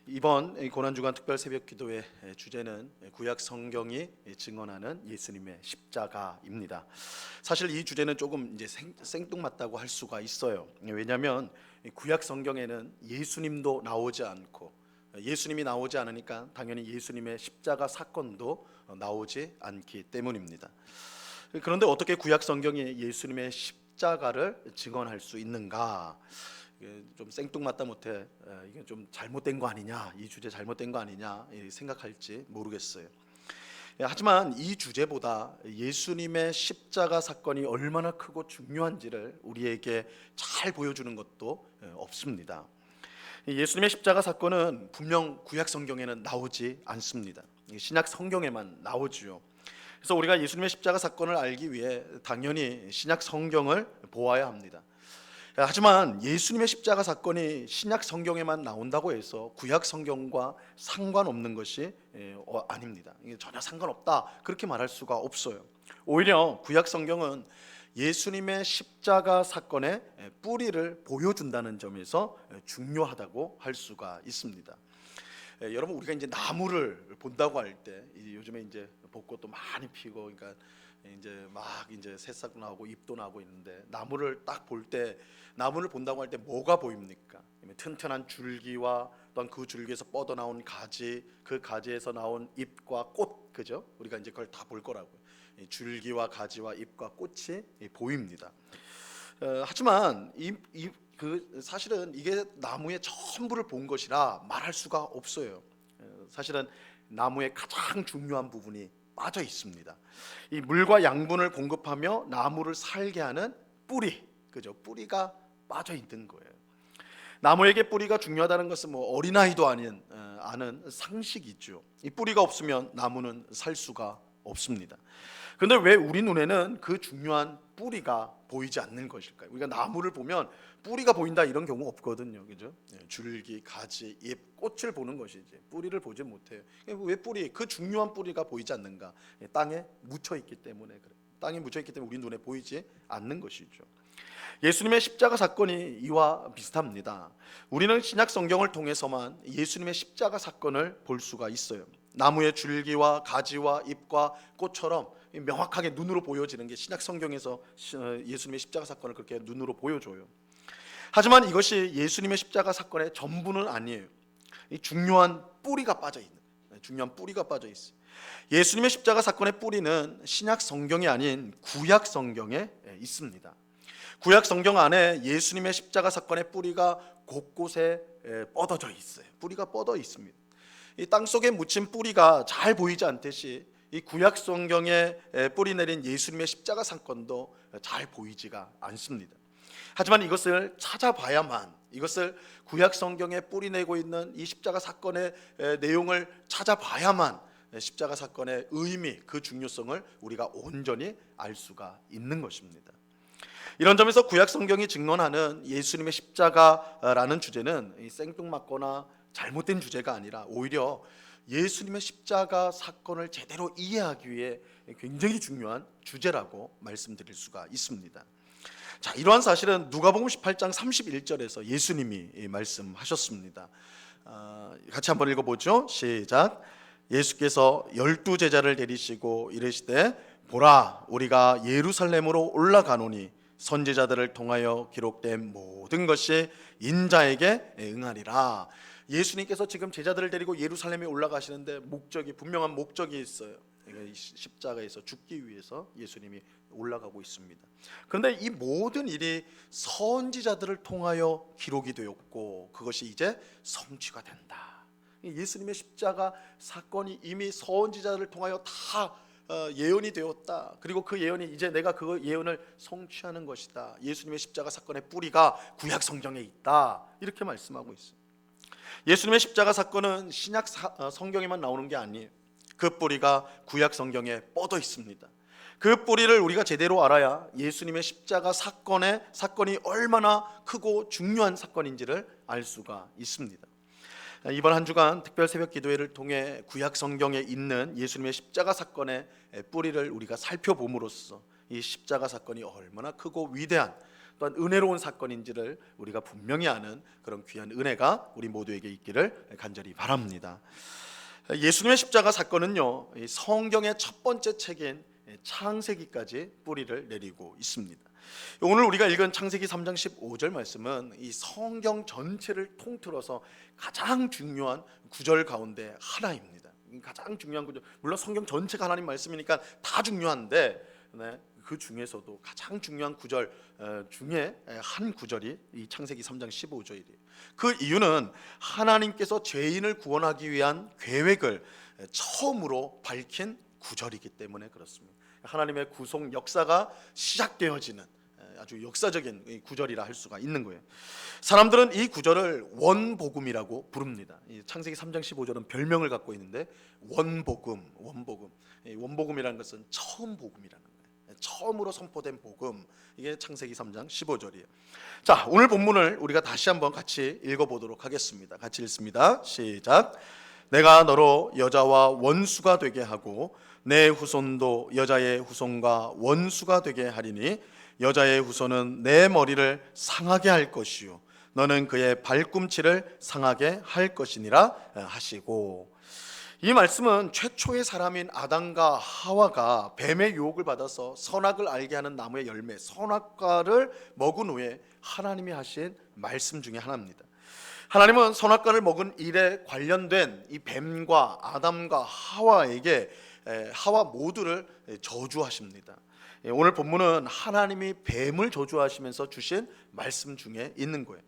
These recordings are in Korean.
이번 고난주간 특별 새벽 기도의 주제는 구약 성경이 증언하는 예수님의 십자가입니다. 사실 이 주제는 조금 이제 생뚱맞다고 할 수가 있어요. 왜냐하면 구약 성경에는 예수님도 나오지 않고 예수님이 나오지 않으니까 당연히 예수님의 십자가 사건도 나오지 않기 때문입니다. 그런데 어떻게 구약 성경이 예수님의 십자가를 증언할 수 있는가? 좀 생뚱맞다 못해 이게 좀 잘못된 거 아니냐, 이 주제 잘못된 거 아니냐 생각할지 모르겠어요. 하지만 이 주제보다 예수님의 십자가 사건이 얼마나 크고 중요한지를 우리에게 잘 보여주는 것도 없습니다. 예수님의 십자가 사건은 분명 구약 성경에는 나오지 않습니다. 신약 성경에만 나오지요. 그래서 우리가 예수님의 십자가 사건을 알기 위해 당연히 신약 성경을 보아야 합니다. 하지만 예수님의 십자가 사건이 신약 성경에만 나온다고 해서 구약 성경과 상관없는 것이 아닙니다. 이게 전혀 상관없다 그렇게 말할 수가 없어요. 오히려 구약 성경은 예수님의 십자가 사건의 뿌리를 보여준다는 점에서 중요하다고 할 수가 있습니다. 여러분, 우리가 이제 나무를 본다고 할 때 요즘에 이제 벚꽃도 많이 피고, 그러니까 이제 막 이제 새싹도 나오고 잎도 나오고 있는데, 나무를 딱 볼 때, 나무를 본다고 할 때 뭐가 보입니까? 튼튼한 줄기와 또한 그 줄기에서 뻗어나온 가지, 그 가지에서 나온 잎과 꽃, 그죠? 우리가 이제 그걸 다 볼 거라고요. 줄기와 가지와 잎과 꽃이 보입니다. 하지만 사실은 이게 나무의 전부를 본 것이라 말할 수가 없어요. 사실은 나무의 가장 중요한 부분이 빠져 있습니다. 이 물과 양분을 공급하며 나무를 살게 하는 뿌리, 그죠? 뿌리가 빠져 있는 거예요. 나무에게 뿌리가 중요하다는 것은 뭐 어린아이도 아는 상식이죠. 이 뿌리가 없으면 나무는 살 수가 없습니다. 그런데 왜 우리 눈에는 그 중요한 뿌리가 보이지 않는 것일까요? 우리가 나무를 보면 뿌리가 보인다 이런 경우 없거든요, 그죠? 줄기, 가지, 잎, 꽃을 보는 것이지 뿌리를 보지 못해요. 왜 그 중요한 뿌리가 보이지 않는가? 땅에 묻혀 있기 때문에 그래. 땅에 묻혀 있기 때문에 우리 눈에 보이지 않는 것이죠. 예수님의 십자가 사건이 이와 비슷합니다. 우리는 신약 성경을 통해서만 예수님의 십자가 사건을 볼 수가 있어요. 나무의 줄기와 가지와 잎과 꽃처럼 명확하게 눈으로 보여지는 게 신약 성경에서 예수님의 십자가 사건을 그렇게 눈으로 보여줘요. 하지만 이것이 예수님의 십자가 사건의 전부는 아니에요. 중요한 뿌리가 빠져 있어요. 예수님의 십자가 사건의 뿌리는 신약 성경이 아닌 구약 성경에 있습니다. 구약 성경 안에 예수님의 십자가 사건의 뿌리가 곳곳에 뻗어져 있어요. 뿌리가 뻗어 있습니다. 이 땅 속에 묻힌 뿌리가 잘 보이지 않듯이 이 구약 성경에 뿌리 내린 예수님의 십자가 사건도 잘 보이지가 않습니다. 하지만 이것을 찾아봐야만, 이것을 구약 성경에 뿌리 내고 있는 이 십자가 사건의 내용을 찾아봐야만 십자가 사건의 의미, 그 중요성을 우리가 온전히 알 수가 있는 것입니다. 이런 점에서 구약 성경이 증언하는 예수님의 십자가라는 주제는 생뚱맞거나 잘못된 주제가 아니라 오히려 예수님의 십자가 사건을 제대로 이해하기 위해 굉장히 중요한 주제라고 말씀드릴 수가 있습니다. 자, 이러한 사실은 누가복음 18장 31절에서 예수님이 말씀하셨습니다. 같이 한번 읽어보죠. 시작. 예수께서 12 제자를 데리시고 이르시되 보라, 우리가 예루살렘으로 올라가노니 선지자들을 통하여 기록된 모든 것이 인자에게 응하리라. 예수님께서 지금 제자들을 데리고 예루살렘에 올라가시는데 분명한 목적이 있어요. 십자가에서 죽기 위해서 예수님이 올라가고 있습니다. 그런데 이 모든 일이 선지자들을 통하여 기록이 되었고 그것이 이제 성취가 된다. 예수님의 십자가 사건이 이미 선지자들을 통하여 다 예언이 되었다. 그리고 그 예언이 이제 내가 그 예언을 성취하는 것이다. 예수님의 십자가 사건의 뿌리가 구약 성경에 있다. 이렇게 말씀하고 있습니다. 예수님의 십자가 사건은 신약 성경에만 나오는 게 아니에요. 그 뿌리가 구약 성경에 뻗어 있습니다. 그 뿌리를 우리가 제대로 알아야 예수님의 십자가 사건이 얼마나 크고 중요한 사건인지를 알 수가 있습니다. 이번 한 주간 특별 새벽 기도회를 통해 구약 성경에 있는 예수님의 십자가 사건의 뿌리를 우리가 살펴봄으로써 이 십자가 사건이 얼마나 크고 위대한 또한 은혜로운 사건인지를 우리가 분명히 아는 그런 귀한 은혜가 우리 모두에게 있기를 간절히 바랍니다. 예수님의 십자가 사건은요, 성경의 첫 번째 책인 창세기까지 뿌리를 내리고 있습니다. 오늘 우리가 읽은 창세기 3장 15절 말씀은 이 성경 전체를 통틀어서 가장 중요한 구절 가운데 하나입니다. 가장 중요한 구절, 물론 성경 전체가 하나님 말씀이니까 다 중요한데, 그 중에서도 가장 중요한 구절 중에 한 구절이 이 창세기 3장 15절이에요. 그 이유는 하나님께서 죄인을 구원하기 위한 계획을 처음으로 밝힌 구절이기 때문에 그렇습니다. 하나님의 구속 역사가 시작되어지는 아주 역사적인 구절이라 할 수가 있는 거예요. 사람들은 이 구절을 원복음이라고 부릅니다. 창세기 3장 15절은 별명을 갖고 있는데 원복음. 원복음이라는 것은 처음 복음이라는 거예요. 처음으로 선포된 복음, 이게 창세기 3장 15절이에요. 자, 오늘 본문을 우리가 다시 한번 같이 읽어보도록 하겠습니다. 같이 읽습니다. 시작. 내가 너로 여자와 원수가 되게 하고 내 후손도 여자의 후손과 원수가 되게 하리니 여자의 후손은 내 머리를 상하게 할 것이요 너는 그의 발꿈치를 상하게 할 것이니라 하시고, 이 말씀은 최초의 사람인 아담과 하와가 뱀의 유혹을 받아서 선악을 알게 하는 나무의 열매 선악과를 먹은 후에 하나님이 하신 말씀 중에 하나입니다. 하나님은 선악과를 먹은 일에 관련된 이 뱀과 아담과 하와에게 하와 모두를 저주하십니다. 오늘 본문은 하나님이 뱀을 저주하시면서 주신 말씀 중에 있는 거예요.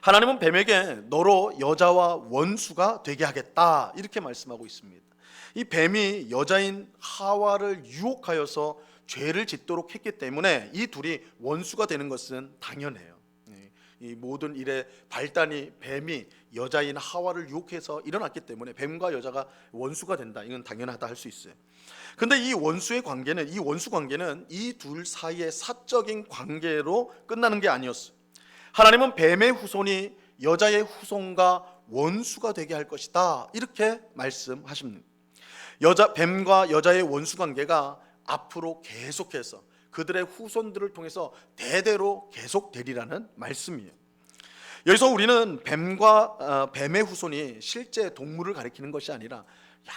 하나님은 뱀에게 너로 여자와 원수가 되게 하겠다 이렇게 말씀하고 있습니다. 이 뱀이 여자인 하와를 유혹하여서 죄를 짓도록 했기 때문에 이 둘이 원수가 되는 것은 당연해요. 이 모든 일의 발단이 뱀이 여자인 하와를 유혹해서 일어났기 때문에 뱀과 여자가 원수가 된다, 이건 당연하다 할 수 있어요. 근데 이 원수 관계는 이 둘 사이의 사적인 관계로 끝나는 게 아니었어요. 하나님은 뱀의 후손이 여자의 후손과 원수가 되게 할 것이다 이렇게 말씀하십니다. 뱀과 여자의 원수 관계가 앞으로 계속해서 그들의 후손들을 통해서 대대로 계속되리라는 말씀이에요. 여기서 우리는 뱀의 후손이 실제 동물을 가리키는 것이 아니라,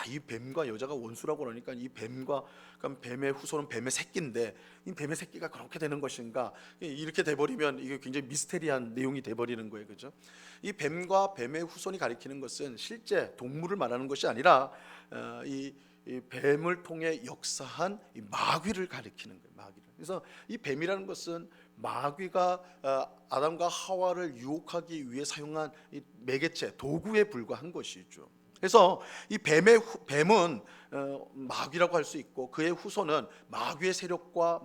이 뱀과 여자가 원수라고 그러니까 그럼 뱀의 후손은 뱀의 새끼인데 이 뱀의 새끼가 그렇게 되는 것인가, 이렇게 돼버리면 이게 굉장히 미스테리한 내용이 돼버리는 거예요, 그죠? 이 뱀과 뱀의 후손이 가리키는 것은 실제 동물을 말하는 것이 아니라 이 뱀을 통해 역사한 이 마귀를 가리키는 거예요. 마귀를. 그래서 이 뱀이라는 것은 마귀가 아담과 하와를 유혹하기 위해 사용한 이 매개체, 도구에 불과한 것이죠. 그래서 이 뱀은 마귀라고 할 수 있고 그의 후손은 마귀의 세력과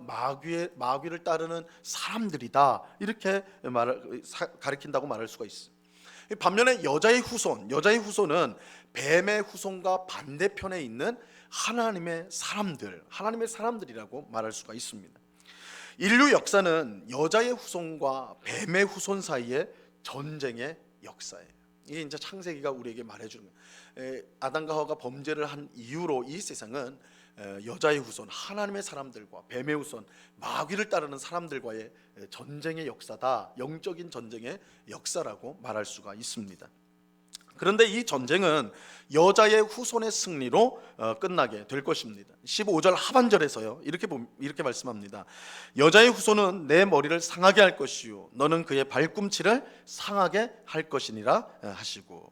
마귀를 따르는 사람들이다 이렇게 가리킨다고 말할 수가 있어요. 반면에 여자의 후손은 뱀의 후손과 반대편에 있는 하나님의 사람들이라고 말할 수가 있습니다. 인류 역사는 여자의 후손과 뱀의 후손 사이의 전쟁의 역사예요. 이게 이제 창세기가 우리에게 말해주는 거예요. 아담과 하와가 범죄를 한 이후로 이 세상은 여자의 후손, 하나님의 사람들과 뱀의 후손, 마귀를 따르는 사람들과의 전쟁의 역사다, 영적인 전쟁의 역사라고 말할 수가 있습니다. 그런데 이 전쟁은 여자의 후손의 승리로 끝나게 될 것입니다. 15절 하반절에서요 이렇게 말씀합니다. 여자의 후손은 내 머리를 상하게 할 것이요 너는 그의 발꿈치를 상하게 할 것이니라 하시고,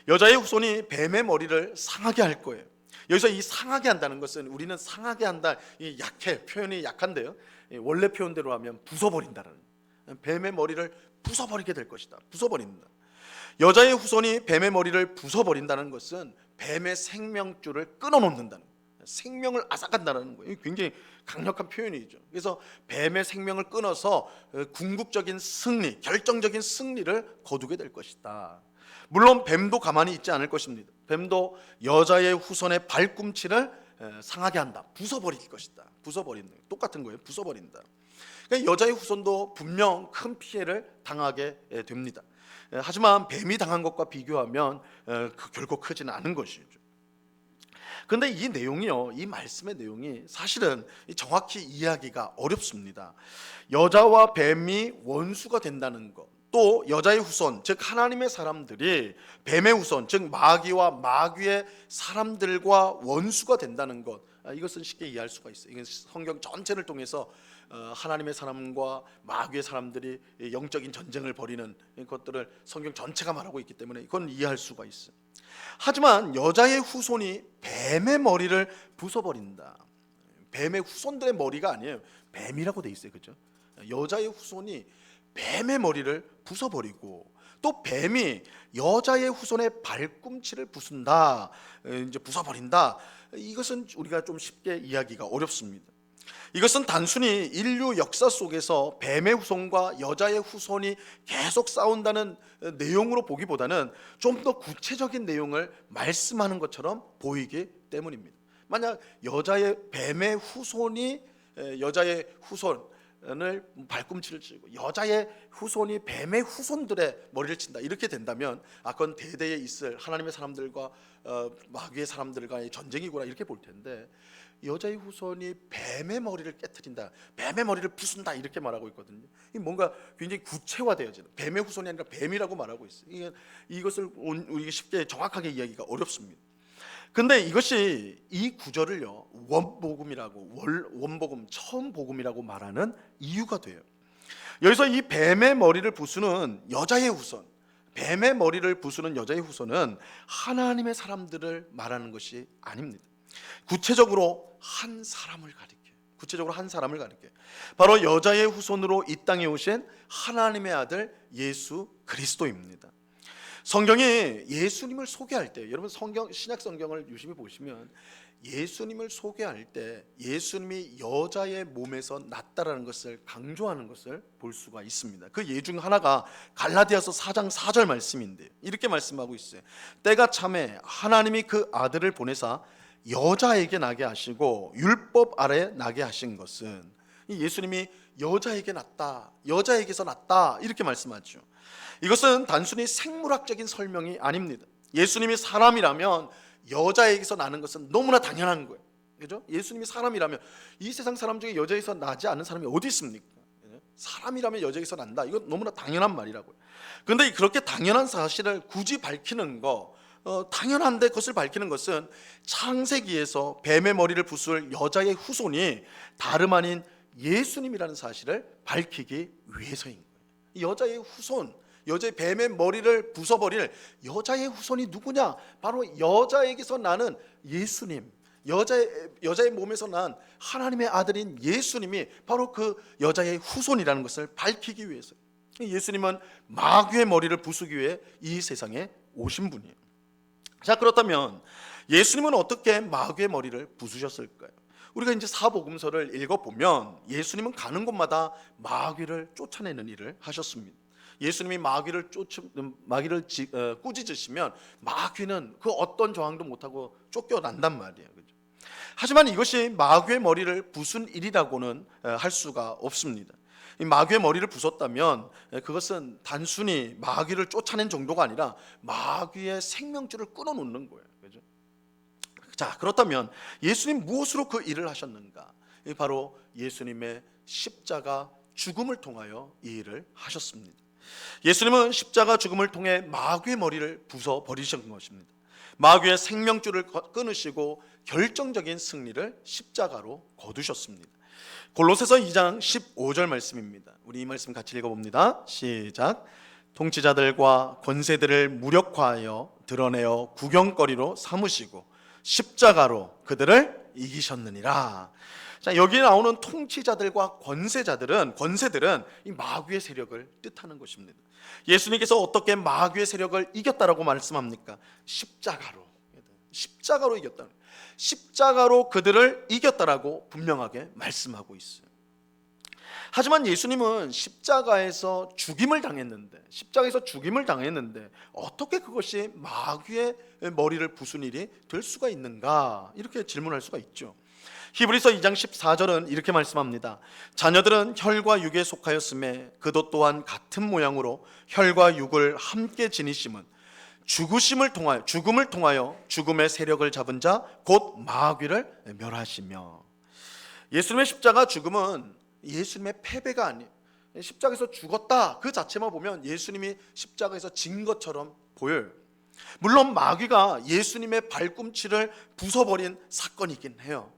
여자의 후손이 뱀의 머리를 상하게 할 거예요. 여기서 이 상하게 한다는 것은, 우리는 상하게 한다, 이 표현이 약한데요, 원래 표현대로 하면 부숴버린다는, 뱀의 머리를 부숴버리게 될 것이다, 부숴버린다. 여자의 후손이 뱀의 머리를 부숴버린다는 것은 뱀의 생명줄을 끊어놓는다는 거예요. 생명을 앗아간다는 거예요. 굉장히 강력한 표현이죠. 그래서 뱀의 생명을 끊어서 궁극적인 승리, 결정적인 승리를 거두게 될 것이다. 물론 뱀도 가만히 있지 않을 것입니다. 뱀도 여자의 후손의 발꿈치를 상하게 한다, 부숴버릴 것이다. 부숴버린다, 똑같은 거예요. 부숴버린다. 그러니까 여자의 후손도 분명 큰 피해를 당하게 됩니다. 하지만 뱀이 당한 것과 비교하면 결코 크지는 않은 것이죠. 근데 이 내용이요, 이 말씀의 내용이 사실은 정확히 이해하기가 어렵습니다. 여자와 뱀이 원수가 된다는 것, 또 여자의 후손, 즉 하나님의 사람들이 뱀의 후손, 즉 마귀와 마귀의 사람들과 원수가 된다는 것, 이것은 쉽게 이해할 수가 있어요. 이건 성경 전체를 통해서 하나님의 사람과 마귀의 사람들이 영적인 전쟁을 벌이는 것들을 성경 전체가 말하고 있기 때문에 이건 이해할 수가 있어요. 하지만 여자의 후손이 뱀의 머리를 부숴버린다. 뱀의 후손들의 머리가 아니에요. 뱀이라고 돼 있어요, 그죠? 여자의 후손이 뱀의 머리를 부숴버리고, 또 뱀이 여자의 후손의 발꿈치를 부순다, 이제 부숴버린다. 이것은 우리가 좀 쉽게 이해하기가 어렵습니다. 이것은 단순히 인류 역사 속에서 뱀의 후손과 여자의 후손이 계속 싸운다는 내용으로 보기보다는 좀 더 구체적인 내용을 말씀하는 것처럼 보이기 때문입니다. 만약 뱀의 후손이 여자의 후손을 발꿈치를 치고 여자의 후손이 뱀의 후손들의 머리를 친다, 이렇게 된다면 그건 대대에 있을 하나님의 사람들과 마귀의 사람들과의 전쟁이구나, 이렇게 볼 텐데, 여자의 후손이 뱀의 머리를 깨트린다, 뱀의 머리를 부순다, 이렇게 말하고 있거든요. 뭔가 굉장히 구체화되어지는, 뱀의 후손이 아니라 뱀이라고 말하고 있어요. 이것을 우리가 쉽게 정확하게 이야기가 어렵습니다. 근데 이것이 이 구절을요, 원복음, 처음 복음이라고 말하는 이유가 돼요. 여기서 이 뱀의 머리를 부수는 여자의 후손, 뱀의 머리를 부수는 여자의 후손은 하나님의 사람들을 말하는 것이 아닙니다. 구체적으로 한 사람을 가리켜요. 바로 여자의 후손으로 이 땅에 오신 하나님의 아들 예수 그리스도입니다. 성경이 예수님을 소개할 때, 여러분 신약 성경을 유심히 보시면 예수님을 소개할 때 예수님이 여자의 몸에서 났다라는 것을 강조하는 것을 볼 수가 있습니다. 그 예 중 하나가 갈라디아서 4장 4절 말씀인데, 이렇게 말씀하고 있어요. 때가 참에 하나님이 그 아들을 보내사 여자에게 나게 하시고 율법 아래 나게 하신 것은, 예수님이 여자에게 났다, 여자에게서 났다, 이렇게 말씀하죠. 이것은 단순히 생물학적인 설명이 아닙니다. 예수님이 사람이라면 여자에게서 나는 것은 너무나 당연한 거예요, 그죠? 예수님이 사람이라면 이 세상 사람 중에 여자에게서 나지 않은 사람이 어디 있습니까? 사람이라면 여자에게서 난다, 이건 너무나 당연한 말이라고요. 그런데 그렇게 당연한 사실을 굳이 밝히는 거, 당연한데 그것을 밝히는 것은 창세기에서 뱀의 머리를 부술 여자의 후손이 다름 아닌 예수님이라는 사실을 밝히기 위해서인 거예요. 여자의 후손, 여자의 뱀의 머리를 부숴버릴 여자의 후손이 누구냐? 바로 여자에게서 나는 예수님, 여자의 몸에서 난 하나님의 아들인 예수님이 바로 그 여자의 후손이라는 것을 밝히기 위해서, 예수님은 마귀의 머리를 부수기 위해 이 세상에 오신 분이에요. 자, 그렇다면 예수님은 어떻게 마귀의 머리를 부수셨을까요? 우리가 이제 사복음서를 읽어보면 예수님은 가는 곳마다 마귀를 쫓아내는 일을 하셨습니다. 예수님이 마귀를 꾸짖으시면 마귀는 그 어떤 저항도 못하고 쫓겨난단 말이에요, 그죠? 하지만 이것이 마귀의 머리를 부순 일이라고는 할 수가 없습니다. 이 마귀의 머리를 부쉈다면 그것은 단순히 마귀를 쫓아낸 정도가 아니라 마귀의 생명줄을 끊어놓는 거예요, 그죠? 자, 그렇다면 예수님 무엇으로 그 일을 하셨는가? 바로 예수님의 십자가 죽음을 통하여 이 일을 하셨습니다. 예수님은 십자가 죽음을 통해 마귀의 머리를 부숴버리신 것입니다. 마귀의 생명줄을 끊으시고 결정적인 승리를 십자가로 거두셨습니다. 골로새서 2장 15절 말씀입니다. 우리 이 말씀 같이 읽어봅니다. 시작. 통치자들과 권세들을 무력화하여 드러내어 구경거리로 삼으시고 십자가로 그들을 이기셨느니라. 자, 여기 나오는 통치자들과 권세들은 이 마귀의 세력을 뜻하는 것입니다. 예수님께서 어떻게 마귀의 세력을 이겼다라고 말씀합니까? 십자가로 이겼다. 십자가로 그들을 이겼다라고 분명하게 말씀하고 있어요. 하지만 예수님은 십자가에서 죽임을 당했는데 어떻게 그것이 마귀의 머리를 부순 일이 될 수가 있는가? 이렇게 질문할 수가 있죠. 히브리서 2장 14절은 이렇게 말씀합니다. 자녀들은 혈과 육에 속하였음에 그도 또한 같은 모양으로 혈과 육을 함께 지니심은 죽음을 통하여 죽음의 세력을 잡은 자 곧 마귀를 멸하시며. 예수님의 십자가 죽음은 예수님의 패배가 아니에요. 십자가에서 죽었다 그 자체만 보면 예수님이 십자가에서 진 것처럼 보여요. 물론 마귀가 예수님의 발꿈치를 부숴버린 사건이긴 해요.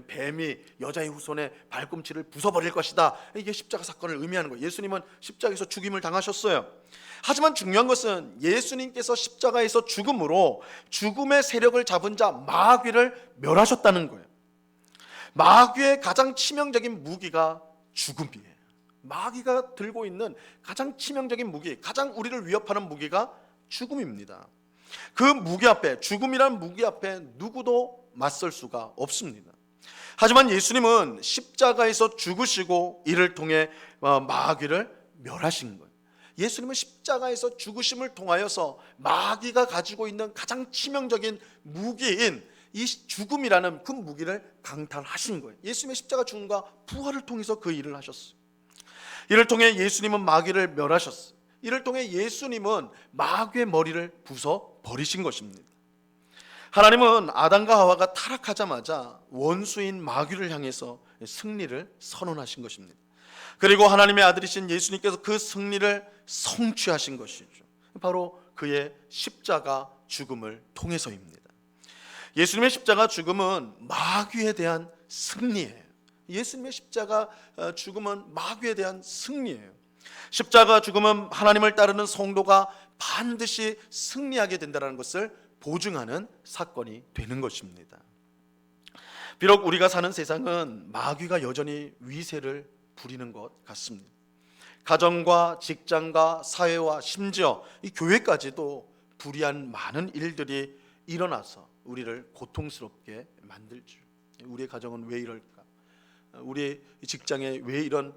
뱀이 여자의 후손의 발꿈치를 부숴버릴 것이다, 이게 십자가 사건을 의미하는 거예요. 예수님은 십자가에서 죽임을 당하셨어요. 하지만 중요한 것은 예수님께서 십자가에서 죽음으로 죽음의 세력을 잡은 자 마귀를 멸하셨다는 거예요. 마귀의 가장 치명적인 무기가 죽음이에요. 마귀가 들고 있는 가장 치명적인 무기, 가장 우리를 위협하는 무기가 죽음입니다. 그 무기 앞에, 죽음이란 무기 앞에 누구도 맞설 수가 없습니다. 하지만 예수님은 십자가에서 죽으시고 이를 통해 마귀를 멸하신 거예요. 예수님은 십자가에서 죽으심을 통하여서 마귀가 가지고 있는 가장 치명적인 무기인 이 죽음이라는 그 무기를 강탈하신 거예요. 예수님의 십자가 죽음과 부활을 통해서 그 일을 하셨어요. 이를 통해 예수님은 마귀를 멸하셨어요. 이를 통해 예수님은 마귀의 머리를 부숴 버리신 것입니다. 하나님은 아담과 하와가 타락하자마자 원수인 마귀를 향해서 승리를 선언하신 것입니다. 그리고 하나님의 아들이신 예수님께서 그 승리를 성취하신 것이죠. 바로 그의 십자가 죽음을 통해서입니다. 예수님의 십자가 죽음은 마귀에 대한 승리예요. 예수님의 십자가 죽음은 마귀에 대한 승리예요. 십자가 죽음은 하나님을 따르는 성도가 반드시 승리하게 된다는 것을 보증하는 사건이 되는 것입니다. 비록 우리가 사는 세상은 마귀가 여전히 위세를 부리는 것 같습니다. 가정과 직장과 사회와 심지어 이 교회까지도 불의한 많은 일들이 일어나서 우리를 고통스럽게 만들죠. 우리의 가정은 왜 이럴까? 우리 직장에 왜 이런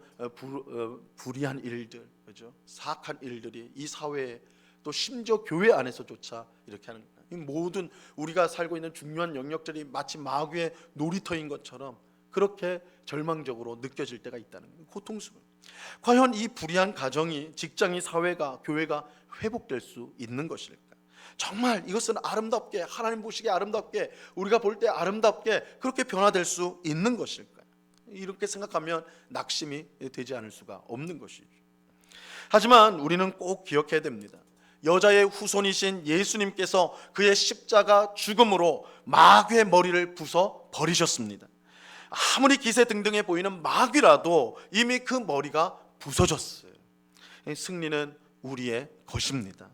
불의한 일들, 그죠? 사악한 일들이 이 사회에, 또 심지어 교회 안에서조차 이렇게 하는 거예요. 이 모든 우리가 살고 있는 중요한 영역들이 마치 마귀의 놀이터인 것처럼 그렇게 절망적으로 느껴질 때가 있다는 거예요. 고통스러워요. 과연 이 불의한 가정이, 직장이, 사회가, 교회가 회복될 수 있는 것일까? 정말 이것은 아름답게, 하나님 보시기에 아름답게, 우리가 볼 때 아름답게 그렇게 변화될 수 있는 것일까요? 이렇게 생각하면 낙심이 되지 않을 수가 없는 것이죠. 하지만 우리는 꼭 기억해야 됩니다. 여자의 후손이신 예수님께서 그의 십자가 죽음으로 마귀의 머리를 부숴 버리셨습니다. 아무리 기세등등해 보이는 마귀라도 이미 그 머리가 부서졌어요. 승리는 우리의 것입니다.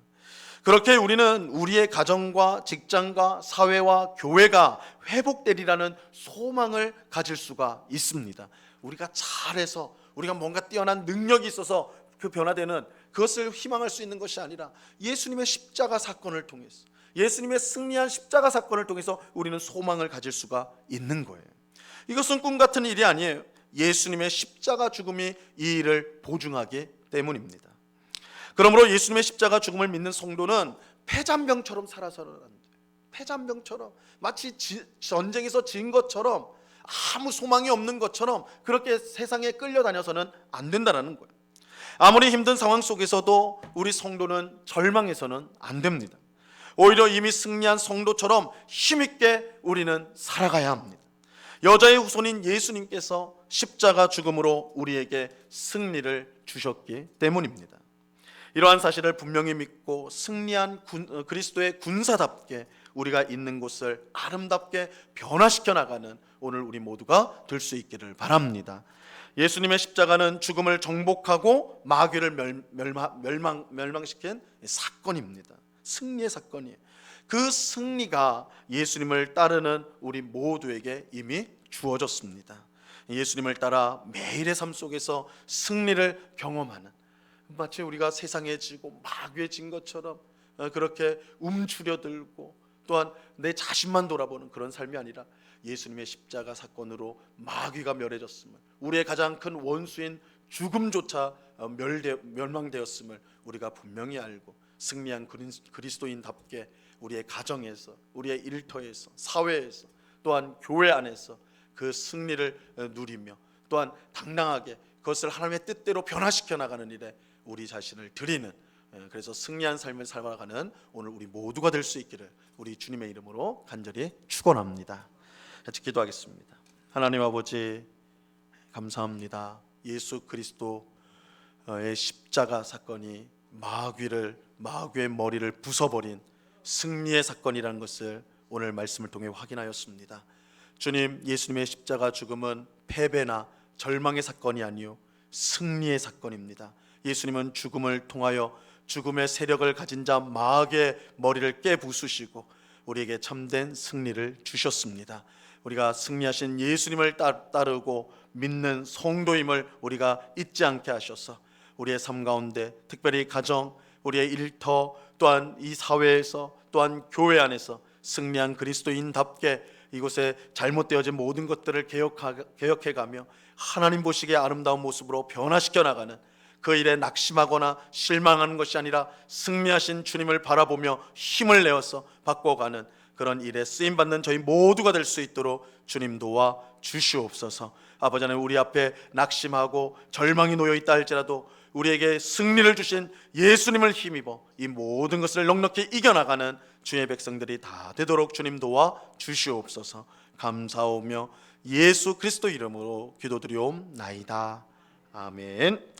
그렇게 우리는 우리의 가정과 직장과 사회와 교회가 회복되리라는 소망을 가질 수가 있습니다. 우리가 잘해서, 우리가 뭔가 뛰어난 능력이 있어서 그 변화되는 그것을 희망할 수 있는 것이 아니라 예수님의 십자가 사건을 통해서, 예수님의 승리한 십자가 사건을 통해서 우리는 소망을 가질 수가 있는 거예요. 이것은 꿈 같은 일이 아니에요. 예수님의 십자가 죽음이 이 일을 보증하기 때문입니다. 그러므로 예수님의 십자가 죽음을 믿는 성도는 패잔병처럼 살아서는 안 돼요. 패잔병처럼, 마치 전쟁에서 진 것처럼, 아무 소망이 없는 것처럼 그렇게 세상에 끌려다녀서는 안 된다는 거예요. 아무리 힘든 상황 속에서도 우리 성도는 절망해서는 안 됩니다. 오히려 이미 승리한 성도처럼 힘있게 우리는 살아가야 합니다. 여자의 후손인 예수님께서 십자가 죽음으로 우리에게 승리를 주셨기 때문입니다. 이러한 사실을 분명히 믿고 승리한 그리스도의 군사답게 우리가 있는 곳을 아름답게 변화시켜 나가는 오늘 우리 모두가 될 수 있기를 바랍니다. 예수님의 십자가는 죽음을 정복하고 마귀를 멸망시킨 사건입니다. 승리의 사건이에요. 그 승리가 예수님을 따르는 우리 모두에게 이미 주어졌습니다. 예수님을 따라 매일의 삶 속에서 승리를 경험하는, 마치 우리가 세상에 지고 마귀에 진 것처럼 그렇게 움츠려들고 또한 내 자신만 돌아보는 그런 삶이 아니라 예수님의 십자가 사건으로 마귀가 멸해졌음을, 우리의 가장 큰 원수인 죽음조차 멸망되었음을 우리가 분명히 알고 승리한 그리스도인답게 우리의 가정에서, 우리의 일터에서, 사회에서, 또한 교회 안에서 그 승리를 누리며 또한 당당하게 그것을 하나님의 뜻대로 변화시켜 나가는 일에 우리 자신을 드리는 그래서 승리한 삶을 살아가는 오늘 우리 모두가 될 수 있기를 우리 주님의 이름으로 간절히 축원합니다. 같이 기도하겠습니다. 하나님 아버지, 감사합니다. 예수 그리스도의 십자가 사건이 마귀의 머리를 부숴버린 승리의 사건이라는 것을 오늘 말씀을 통해 확인하였습니다. 주님, 예수님의 십자가 죽음은 패배나 절망의 사건이 아니요 승리의 사건입니다. 예수님은 죽음을 통하여 죽음의 세력을 가진 자 마귀의 머리를 깨부수시고 우리에게 참된 승리를 주셨습니다. 우리가 승리하신 예수님을 따르고 믿는 성도임을 우리가 잊지 않게 하셔서 우리의 삶 가운데, 특별히 가정, 우리의 일터, 또한 이 사회에서, 또한 교회 안에서 승리한 그리스도인답게 이곳에 잘못되어진 모든 것들을 개혁해가며 하나님 보시기에 아름다운 모습으로 변화시켜 나가는, 그 일에 낙심하거나 실망하는 것이 아니라 승리하신 주님을 바라보며 힘을 내어서 바꿔가는 그런 일에 쓰임받는 저희 모두가 될 수 있도록 주님 도와 주시옵소서. 아버지 하나님, 우리 앞에 낙심하고 절망이 놓여있다 할지라도 우리에게 승리를 주신 예수님을 힘입어 이 모든 것을 넉넉히 이겨나가는 주의 백성들이 다 되도록 주님 도와 주시옵소서. 감사하며 예수 그리스도 이름으로 기도드리옵나이다. 아멘.